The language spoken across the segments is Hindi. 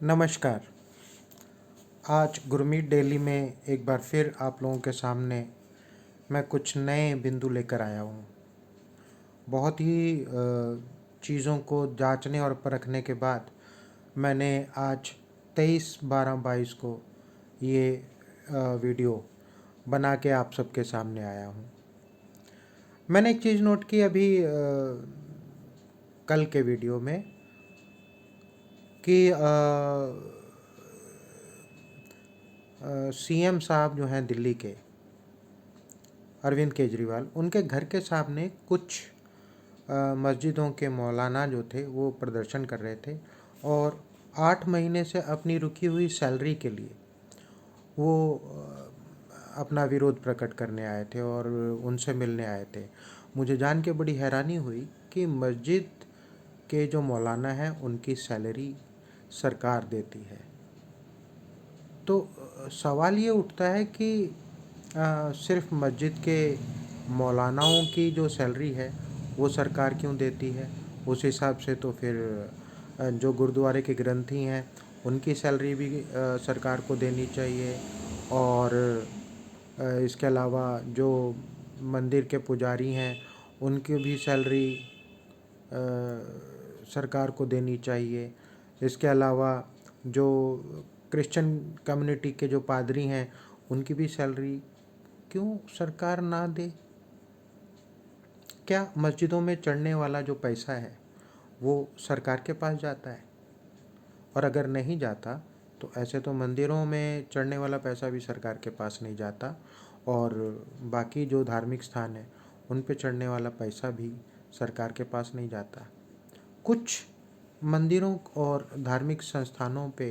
नमस्कार। आज गुरमीत डेली में एक बार फिर आप लोगों के सामने मैं कुछ नए बिंदु लेकर आया हूँ। बहुत ही चीज़ों को जांचने और परखने के बाद मैंने आज 23/12/22 को ये वीडियो बना के आप सबके सामने आया हूँ। मैंने एक चीज़ नोट की अभी कल के वीडियो में कि सीएम साहब जो हैं दिल्ली के, अरविंद केजरीवाल, उनके घर के सामने कुछ मस्जिदों के मौलाना जो थे वो प्रदर्शन कर रहे थे और 8 महीने से अपनी रुकी हुई सैलरी के लिए वो अपना विरोध प्रकट करने आए थे और उनसे मिलने आए थे। मुझे जान के बड़ी हैरानी हुई कि मस्जिद के जो मौलाना हैं उनकी सैलरी सरकार देती है। तो सवाल ये उठता है कि सिर्फ मस्जिद के मौलानाओं की जो सैलरी है वो सरकार क्यों देती है? उस हिसाब से तो फिर जो गुरुद्वारे के ग्रंथी हैं उनकी सैलरी भी सरकार को देनी चाहिए और इसके अलावा जो मंदिर के पुजारी हैं उनकी भी सैलरी सरकार को देनी चाहिए। इसके अलावा जो क्रिश्चियन कम्युनिटी के जो पादरी हैं उनकी भी सैलरी क्यों सरकार ना दे? क्या मस्जिदों में चढ़ने वाला जो पैसा है वो सरकार के पास जाता है? और अगर नहीं जाता तो ऐसे तो मंदिरों में चढ़ने वाला पैसा भी सरकार के पास नहीं जाता और बाकी जो धार्मिक स्थान है उन पे चढ़ने वाला पैसा भी सरकार के पास नहीं जाता। कुछ मंदिरों और धार्मिक संस्थानों पे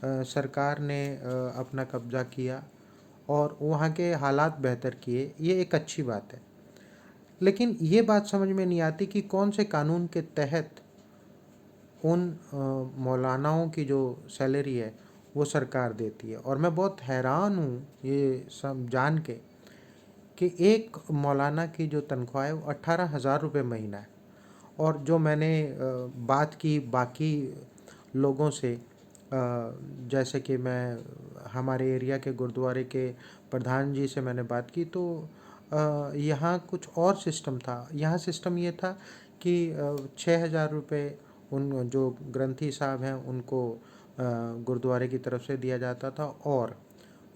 सरकार ने अपना कब्जा किया और वहाँ के हालात बेहतर किए, ये एक अच्छी बात है। लेकिन ये बात समझ में नहीं आती कि कौन से कानून के तहत उन मौलानाओं की जो सैलरी है वो सरकार देती है। और मैं बहुत हैरान हूँ ये सब जान के कि एक मौलाना की जो तनख्वाह है वो 18,000 रुपये महीना है। और जो मैंने बात की बाकी लोगों से, जैसे कि मैं हमारे एरिया के गुरुद्वारे के प्रधान जी से मैंने बात की तो यहाँ कुछ और सिस्टम था। यहाँ सिस्टम ये था कि 6,000 रुपये उन जो ग्रंथी साहब हैं उनको गुरुद्वारे की तरफ से दिया जाता था और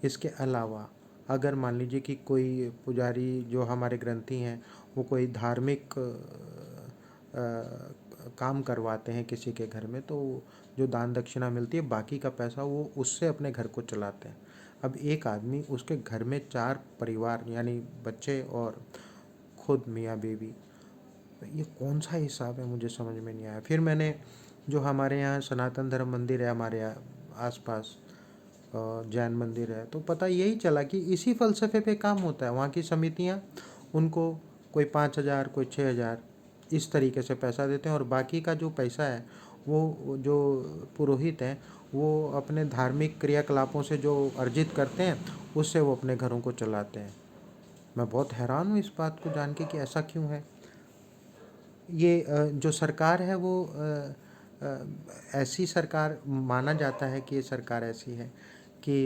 इसके अलावा अगर मान लीजिए कि कोई पुजारी जो हमारे ग्रंथी हैं वो कोई धार्मिक काम करवाते हैं किसी के घर में तो जो दान दक्षिणा मिलती है बाकी का पैसा वो उससे अपने घर को चलाते हैं। अब एक आदमी, उसके घर में 4 परिवार यानी बच्चे और खुद मियाँ बीवी, ये कौन सा हिसाब है मुझे समझ में नहीं आया। फिर मैंने जो हमारे यहाँ सनातन धर्म मंदिर है हमारे आसपास, जैन मंदिर है, तो पता यही चला कि इसी फ़लसफ़े पे काम होता है। वहाँ की समितियाँ उनको कोई 5,000 कोई 6,000 इस तरीके से पैसा देते हैं और बाकी का जो पैसा है वो जो पुरोहित हैं वो अपने धार्मिक क्रियाकलापों से जो अर्जित करते हैं उससे वो अपने घरों को चलाते हैं। मैं बहुत हैरान हूँ इस बात को जान के कि ऐसा क्यों है। ये जो सरकार है वो ऐसी सरकार माना जाता है कि ये सरकार ऐसी है कि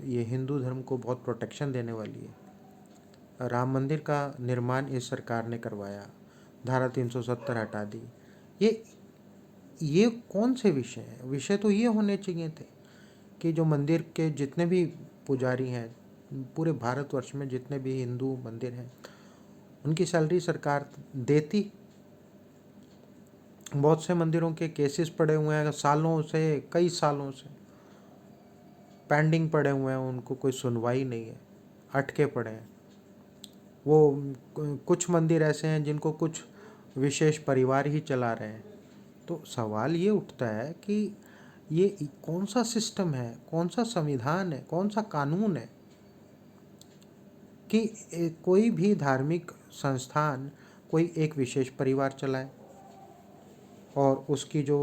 ये हिंदू धर्म को बहुत प्रोटेक्शन देने वाली है। राम मंदिर का निर्माण इस सरकार ने करवाया, धारा 370 हटा दी। ये कौन से विषय हैं? विषय तो ये होने चाहिए थे कि जो मंदिर के जितने भी पुजारी हैं, पूरे भारतवर्ष में जितने भी हिंदू मंदिर हैं उनकी सैलरी सरकार देती। बहुत से मंदिरों के केसेस पड़े हुए हैं सालों से, कई सालों से पेंडिंग पड़े हुए हैं, उनको कोई सुनवाई नहीं है, अटके पड़े हैं। वो कुछ मंदिर ऐसे हैं जिनको कुछ विशेष परिवार ही चला रहे हैं। तो सवाल ये उठता है कि ये कौन सा सिस्टम है, कौन सा संविधान है, कौन सा कानून है कि कोई भी धार्मिक संस्थान कोई एक विशेष परिवार चलाए और उसकी जो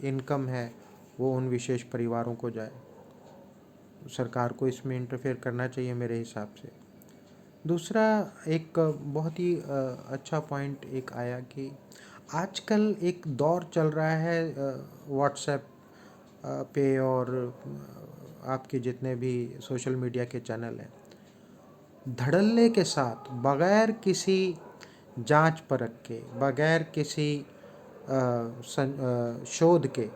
इनकम है वो उन विशेष परिवारों को जाए। सरकार को इसमें इंटरफेयर करना चाहिए मेरे हिसाब से। दूसरा एक बहुत ही अच्छा पॉइंट एक आया कि आजकल एक दौर चल रहा है व्हाट्सएप पे और आपके जितने भी सोशल मीडिया के चैनल हैं, धड़ल्ले के साथ बगैर किसी जांच परख के, बगैर किसी शोध के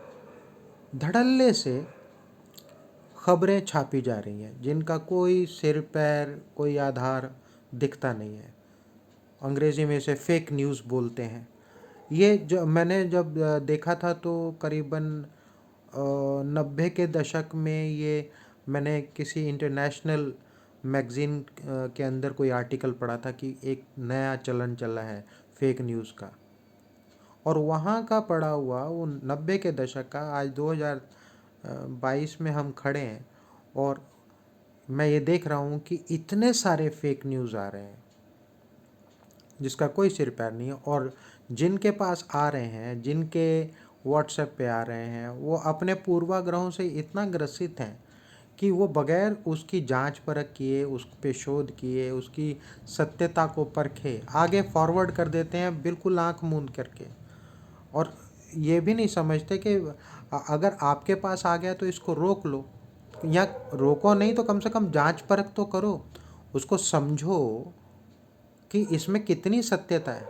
धड़ल्ले से खबरें छापी जा रही हैं जिनका कोई सिर पैर, कोई आधार दिखता नहीं है। अंग्रेज़ी में इसे फेक न्यूज़ बोलते हैं। ये जो मैंने जब देखा था तो करीबन 90 के दशक में ये मैंने किसी इंटरनेशनल मैगज़ीन के अंदर कोई आर्टिकल पढ़ा था कि एक नया चलन चला है फेक न्यूज़ का, और वहाँ का पढ़ा हुआ वो 90 के दशक का आज 2022 में हम खड़े हैं और मैं ये देख रहा हूँ कि इतने सारे फेक न्यूज़ आ रहे हैं जिसका कोई सिर पैर नहीं है, और जिनके पास आ रहे हैं, जिनके व्हाट्सएप पे आ रहे हैं, वो अपने पूर्वाग्रहों से इतना ग्रसित हैं कि वो बगैर उसकी जांच परख किए, उस पे शोध किए, उसकी सत्यता को परखे आगे फॉरवर्ड कर देते हैं बिल्कुल आंख मूंद करके। और ये भी नहीं समझते कि अगर आपके पास आ गया तो इसको रोक लो, या रोको नहीं तो कम से कम जांच परख तो करो, उसको समझो कि इसमें कितनी सत्यता है,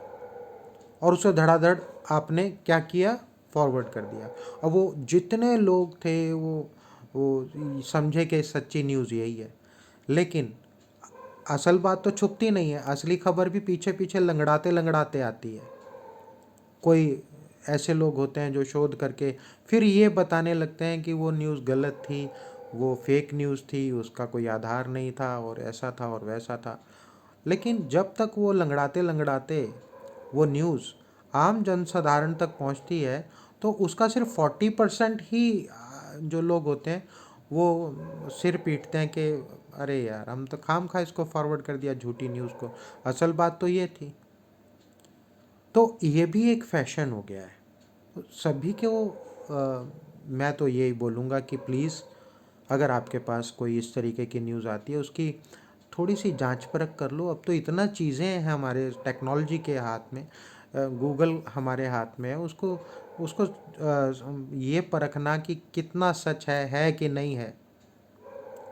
और उसे धड़ाधड़ आपने क्या किया, फॉरवर्ड कर दिया। अब वो जितने लोग थे वो समझे कि सच्ची न्यूज़ यही है, लेकिन असल बात तो छुपती नहीं है, असली खबर भी पीछे पीछे लंगड़ाते लंगड़ाते आती है। कोई ऐसे लोग होते हैं जो शोध करके फिर ये बताने लगते हैं कि वो न्यूज़ गलत थी, वो फेक न्यूज़ थी, उसका कोई आधार नहीं था, और ऐसा था और वैसा था। लेकिन जब तक वो लंगड़ाते लंगड़ाते वो न्यूज़ आम जनसाधारण तक पहुंचती है तो उसका सिर्फ 40% ही जो लोग होते हैं वो सिर पीटते हैं कि अरे यार, हम तो खाम खा इसको फॉरवर्ड कर दिया झूठी न्यूज़ को, असल बात तो ये थी। तो ये भी एक फैशन हो गया है सभी के वो। मैं तो यही बोलूँगा कि प्लीज़, अगर आपके पास कोई इस तरीके की न्यूज़ आती है उसकी थोड़ी सी जांच परख कर लो। अब तो इतना चीज़ें हैं हमारे टेक्नोलॉजी के हाथ में, गूगल हमारे हाथ में है, उसको उसको ये परखना कि कितना सच है कि नहीं है,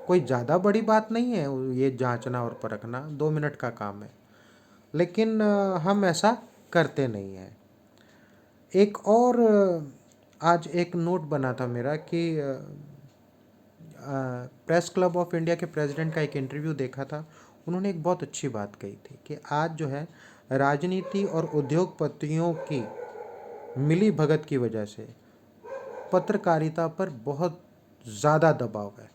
कोई ज़्यादा बड़ी बात नहीं है ये जांचना और परखना, 2 मिनट का काम है। लेकिन हम ऐसा करते नहीं हैं। एक और आज एक नोट बना था मेरा कि प्रेस क्लब ऑफ इंडिया के प्रेसिडेंट का एक इंटरव्यू देखा था। उन्होंने एक बहुत अच्छी बात कही थी कि आज जो है राजनीति और उद्योगपतियों की मिली भगत की वजह से पत्रकारिता पर बहुत ज़्यादा दबाव है।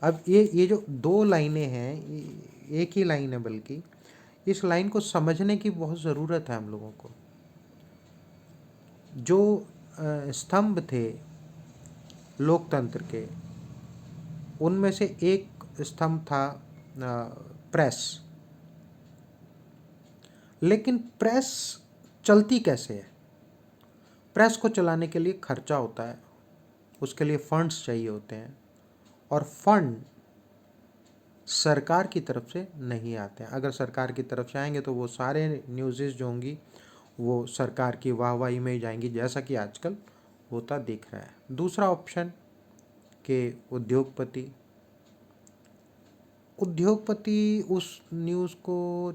अब ये जो 2 लाइनें हैं, एक ही लाइन है बल्कि, इस लाइन को समझने की बहुत ज़रूरत है हम लोगों को। जो स्तंभ थे लोकतंत्र के, उनमें से एक स्तंभ था प्रेस। लेकिन प्रेस चलती कैसे है? प्रेस को चलाने के लिए खर्चा होता है, उसके लिए फंड्स चाहिए होते हैं, और फंड सरकार की तरफ से नहीं आते हैं। अगर सरकार की तरफ से आएंगे तो वो सारे न्यूज़ेस जो होंगी वो सरकार की वाहवाही में ही जाएंगी, जैसा कि आजकल होता दिख रहा है। दूसरा ऑप्शन के उद्योगपति उस न्यूज़ को,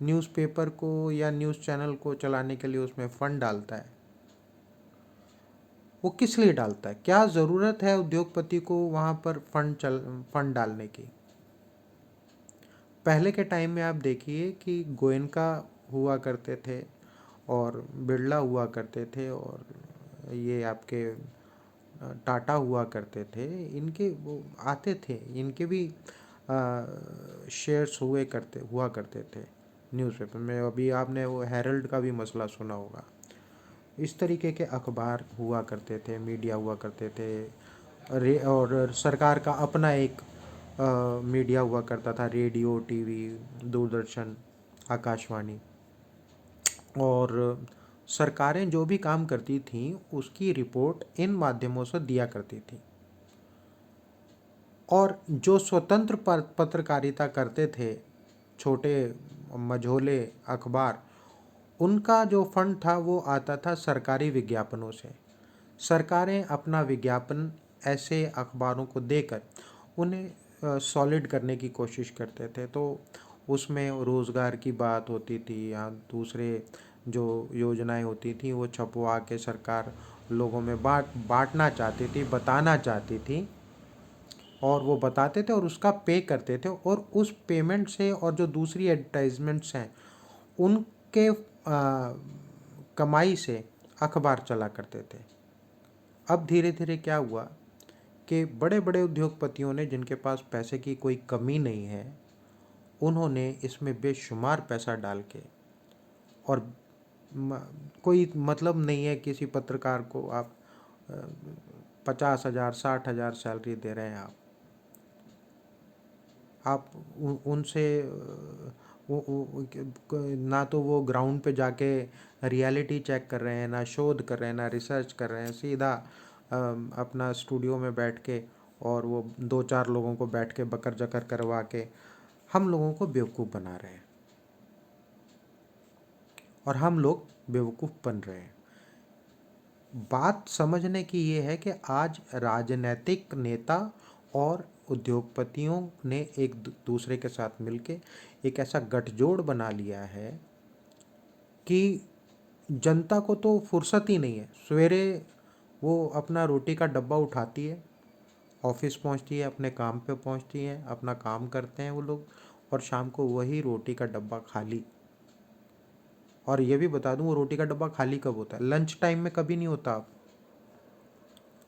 न्यूज़पेपर को या न्यूज़ चैनल को चलाने के लिए उसमें फ़ंड डालता है। वो किस लिए डालता है? क्या ज़रूरत है उद्योगपति को वहाँ पर फंड डालने की? पहले के टाइम में आप देखिए कि गोयनका हुआ करते थे और बिरला हुआ करते थे और ये आपके टाटा हुआ करते थे। इनके वो आते थे, इनके भी शेयर्स हुआ करते थे न्यूज़पेपर में। अभी आपने वो हेरल्ड का भी मसला सुना होगा। इस तरीके के अखबार हुआ करते थे, मीडिया हुआ करते थे। और सरकार का अपना एक मीडिया हुआ करता था, रेडियो, टीवी, दूरदर्शन, आकाशवाणी। और सरकारें जो भी काम करती थीं उसकी रिपोर्ट इन माध्यमों से दिया करती थी। और जो स्वतंत्र पत्रकारिता करते थे, छोटे मझोले अखबार, उनका जो फंड था वो आता था सरकारी विज्ञापनों से। सरकारें अपना विज्ञापन ऐसे अखबारों को देकर उन्हें सॉलिड करने की कोशिश करते थे। तो उसमें रोज़गार की बात होती थी या दूसरे जो योजनाएं होती थी वो छपवा के सरकार लोगों में बांटना चाहती थी, बताना चाहती थी, और वो बताते थे और उसका पे करते थे, और उस पेमेंट से और जो दूसरी एडवर्टाइजमेंट्स हैं उनके कमाई से अखबार चला करते थे। अब धीरे धीरे क्या हुआ कि बड़े बड़े उद्योगपतियों ने, जिनके पास पैसे की कोई कमी नहीं है, उन्होंने इसमें बेशुमार पैसा डाल के, और कोई मतलब नहीं है किसी पत्रकार को आप 50,000 60,000 सैलरी दे रहे हैं, आप उनसे ना तो वो ग्राउंड पे जाके रियलिटी चेक कर रहे हैं, ना शोध कर रहे हैं, ना रिसर्च कर रहे हैं, सीधा अपना स्टूडियो में बैठ के और वो 2-4 लोगों को बैठ के बकर जकर करवा के हम लोगों को बेवकूफ़ बना रहे हैं, और हम लोग बेवकूफ़ बन रहे हैं। बात समझने की ये है कि आज राजनीतिक नेता और उद्योगपतियों ने एक दूसरे के साथ मिलके एक ऐसा गठजोड़ बना लिया है कि जनता को तो फुर्सत ही नहीं है। सवेरे वो अपना रोटी का डब्बा उठाती है, ऑफिस पहुंचती है, अपने काम पे पहुंचती है, अपना काम करते हैं वो लोग, और शाम को वही रोटी का डब्बा खाली। और ये भी बता दूं, वो रोटी का डब्बा खाली कब होता है? लंच टाइम में कभी नहीं होता। आप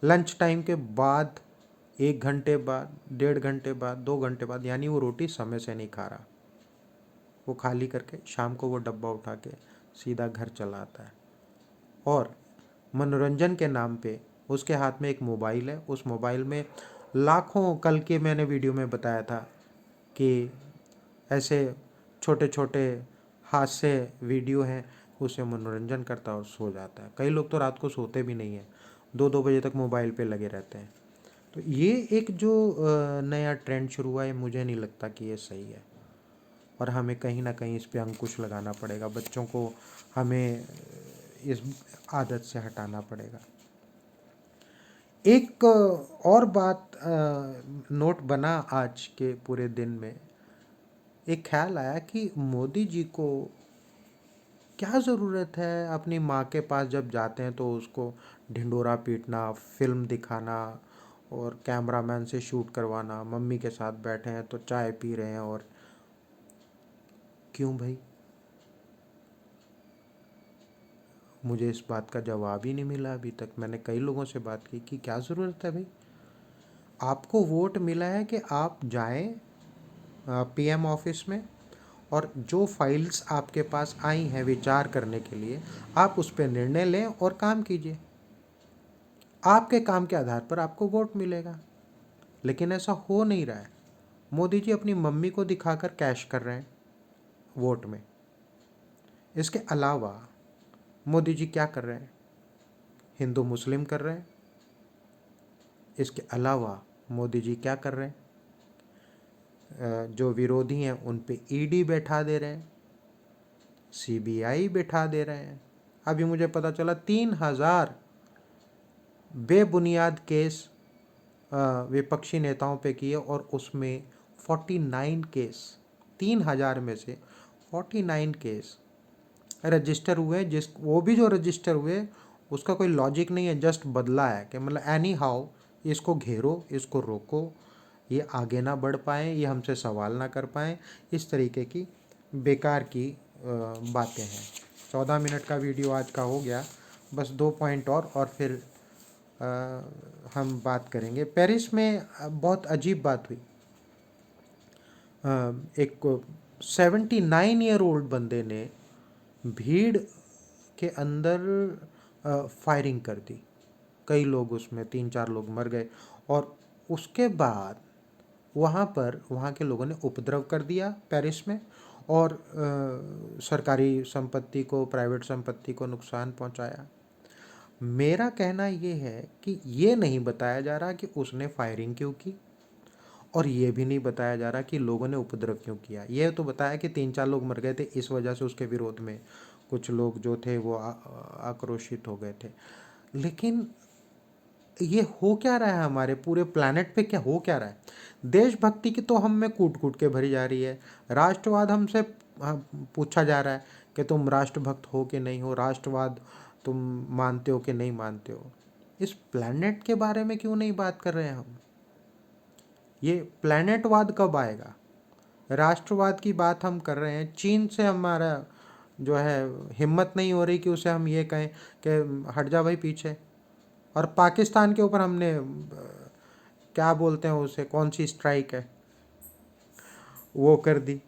लंच टाइम के बाद 1 घंटे बाद, 1.5 घंटे बाद, 2 घंटे बाद, यानी वो रोटी समय से नहीं खा रहा। वो खाली करके शाम को वो डब्बा उठा के सीधा घर चला आता है, और मनोरंजन के नाम पे उसके हाथ में एक मोबाइल है। उस मोबाइल में लाखों, कल के मैंने वीडियो में बताया था कि ऐसे छोटे छोटे हास्य वीडियो हैं, उससे मनोरंजन करता है और सो जाता है। कई लोग तो रात को सोते भी नहीं हैं, 2-2 बजे तक मोबाइल पे लगे रहते हैं। तो ये एक जो नया ट्रेंड शुरू हुआ है, मुझे नहीं लगता कि ये सही है, और हमें कहीं ना कहीं इस पे अंकुश लगाना पड़ेगा। बच्चों को हमें इस आदत से हटाना पड़ेगा। एक और बात नोट बना आज के पूरे दिन में, एक ख्याल आया कि मोदी जी को क्या ज़रूरत है अपनी माँ के पास जब जाते हैं तो उसको ढिंडोरा पीटना, फिल्म दिखाना और कैमरामैन से शूट करवाना, मम्मी के साथ बैठे हैं तो चाय पी रहे हैं, और क्यों भाई? मुझे इस बात का जवाब ही नहीं मिला अभी तक। मैंने कई लोगों से बात की कि क्या ज़रूरत है भाई? आपको वोट मिला है कि आप जाएं पीएम ऑफिस में, और जो फाइल्स आपके पास आई हैं विचार करने के लिए, आप उस पर निर्णय लें और काम कीजिए। आपके काम के आधार पर आपको वोट मिलेगा। लेकिन ऐसा हो नहीं रहा है। मोदी जी अपनी मम्मी को दिखाकर कैश कर रहे हैं वोट में। इसके अलावा मोदी जी क्या कर रहे हैं? हिंदू मुस्लिम कर रहे हैं। इसके अलावा मोदी जी क्या कर रहे हैं? जो विरोधी हैं उन पे ईडी बैठा दे रहे हैं, सीबीआई बैठा दे रहे हैं। अभी मुझे पता चला 3,000 बेबुनियाद केस विपक्षी नेताओं पे किए, और उसमें 49 केस, 3,000 में से 49 केस रजिस्टर हुए। वो भी जो रजिस्टर हुए उसका कोई लॉजिक नहीं है, जस्ट बदला है कि मतलब एनी हाउ इसको घेरो, इसको रोको, ये आगे ना बढ़ पाएँ, ये हमसे सवाल ना कर पाएँ, इस तरीके की बेकार की बातें हैं। 14 मिनट का वीडियो आज का हो गया। बस 2 पॉइंट और फिर हम बात करेंगे। पेरिस में बहुत अजीब बात हुई। एक 79 ईयर ओल्ड बंदे ने भीड़ के अंदर फायरिंग कर दी। कई लोग, उसमें 3-4 लोग मर गए, और उसके बाद वहाँ के लोगों ने उपद्रव कर दिया पेरिस में, और सरकारी संपत्ति को, प्राइवेट संपत्ति को नुकसान पहुँचाया। मेरा कहना ये है कि ये नहीं बताया जा रहा कि उसने फायरिंग क्यों की, और ये भी नहीं बताया जा रहा कि लोगों ने उपद्रव क्यों किया। ये तो बताया कि 3-4 लोग मर गए थे, इस वजह से उसके विरोध में कुछ लोग जो थे वो आक्रोशित हो गए थे। लेकिन ये हो क्या रहा है हमारे पूरे प्लानट पे, क्या हो क्या रहा है? देशभक्ति की तो हम में कूट कूट के भरी जा रही है। राष्ट्रवाद हमसे पूछा जा रहा है कि तुम राष्ट्रभक्त हो कि नहीं हो, राष्ट्रवाद तुम मानते हो कि नहीं मानते हो। इस प्लैनेट के बारे में क्यों नहीं बात कर रहे हैं हम? ये प्लैनेटवाद कब आएगा? राष्ट्रवाद की बात हम कर रहे हैं, चीन से हमारा जो है हिम्मत नहीं हो रही कि उसे हम ये कहें कि हट जा भाई पीछे। और पाकिस्तान के ऊपर हमने क्या बोलते हैं उसे, कौन सी स्ट्राइक है वो कर दी।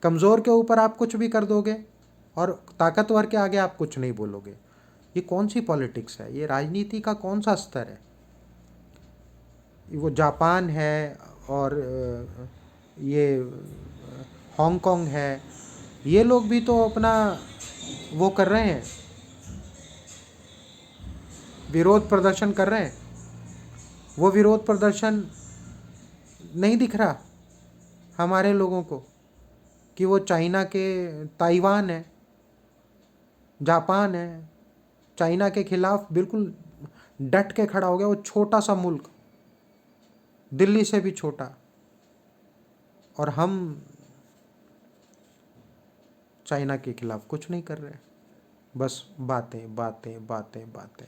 कमज़ोर के ऊपर आप कुछ भी कर दोगे और ताकतवर के आगे आप कुछ नहीं बोलोगे। ये कौन सी पॉलिटिक्स है? ये राजनीति का कौन सा स्तर है? वो जापान है और ये हांगकांग है, ये लोग भी तो अपना वो कर रहे हैं, विरोध प्रदर्शन कर रहे हैं। वो विरोध प्रदर्शन नहीं दिख रहा हमारे लोगों को कि वो चाइना के, ताइवान है, जापान है, चाइना के खिलाफ बिल्कुल डट के खड़ा हो गया। वो छोटा सा मुल्क, दिल्ली से भी छोटा, और हम चाइना के खिलाफ कुछ नहीं कर रहे, बस बातें बातें बातें बातें।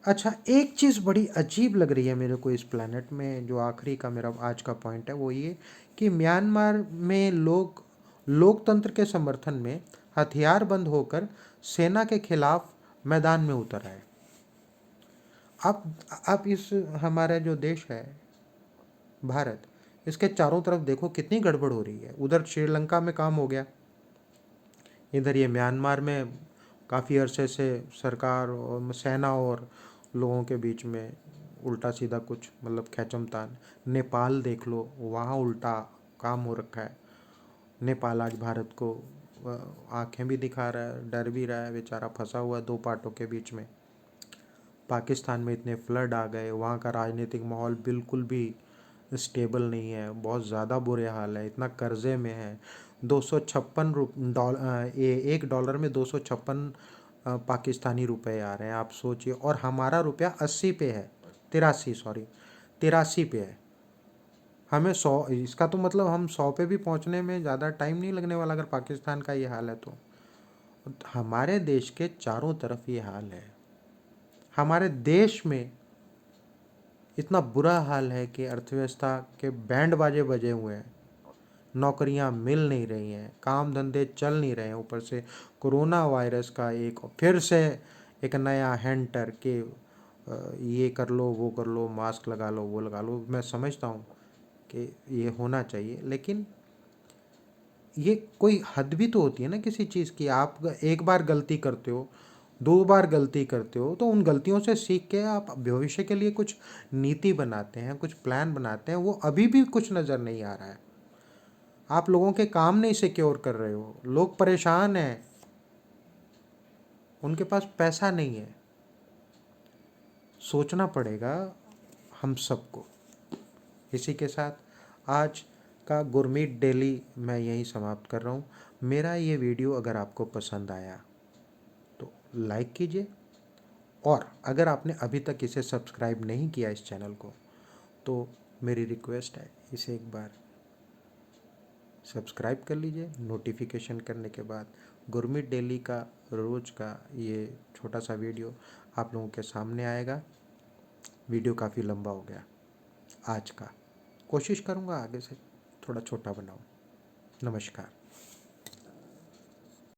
अच्छा, एक चीज़ बड़ी अजीब लग रही है मेरे को इस प्लेनेट में, जो आखिरी का मेरा आज का पॉइंट है वो ये कि म्यांमार में लोग लोकतंत्र के समर्थन में हथियार बंद होकर सेना के खिलाफ मैदान में उतर आए। अब इस हमारा जो देश है भारत, इसके चारों तरफ देखो कितनी गड़बड़ हो रही है। उधर श्रीलंका में काम हो गया, इधर ये म्यांमार में काफ़ी अरसे से सरकार और सेना और लोगों के बीच में उल्टा सीधा कुछ मतलब खैचमतान। नेपाल देख लो, वहाँ उल्टा काम हो रखा है। नेपाल आज भारत को आंखें भी दिखा रहा है, डर भी रहा है, बेचारा फंसा हुआ है दो पाटों के बीच में। पाकिस्तान में इतने फ्लड आ गए, वहाँ का राजनीतिक माहौल बिल्कुल भी स्टेबल नहीं है, बहुत ज़्यादा बुरे हाल है, इतना कर्जे में है। 256 एक डॉलर में 256 पाकिस्तानी रुपए आ रहे हैं, आप सोचिए। और हमारा रुपया 80 पे है, 83 सॉरी 83 पे है। हमें 100, इसका तो मतलब हम 100 पे भी पहुंचने में ज़्यादा टाइम नहीं लगने वाला अगर पाकिस्तान का ये हाल है तो। हमारे देश के चारों तरफ ये हाल है। हमारे देश में इतना बुरा हाल है कि अर्थव्यवस्था के बैंड बाजे बजे हुए हैं, नौकरियां मिल नहीं रही हैं, काम धंधे चल नहीं रहे हैं। ऊपर से कोरोना वायरस का एक फिर से एक नया हैंटर के ये कर लो वो कर लो, मास्क लगा लो वो लगा लो। मैं समझता हूँ कि ये होना चाहिए, लेकिन ये कोई हद भी तो होती है ना किसी चीज़ की। आप एक बार गलती करते हो, दो बार गलती करते हो, तो उन गलतियों से सीख के आप भविष्य के लिए कुछ नीति बनाते हैं, कुछ प्लान बनाते हैं। वो अभी भी कुछ नज़र नहीं आ रहा है। आप लोगों के काम नहीं सिक्योर कर रहे हो, लोग परेशान हैं, उनके पास पैसा नहीं है। सोचना पड़ेगा हम सबको। इसी के साथ आज का गुरमीत डेली मैं यहीं समाप्त कर रहा हूँ। मेरा ये वीडियो अगर आपको पसंद आया तो लाइक कीजिए, और अगर आपने अभी तक इसे सब्सक्राइब नहीं किया इस चैनल को, तो मेरी रिक्वेस्ट है इसे एक बार सब्सक्राइब कर लीजिए। नोटिफिकेशन करने के बाद गुरमीत डेली का रोज़ का ये छोटा सा वीडियो आप लोगों के सामने आएगा। वीडियो काफ़ी लंबा हो गया आज का, कोशिश करूँगा आगे से थोड़ा छोटा बनाऊँ। नमस्कार।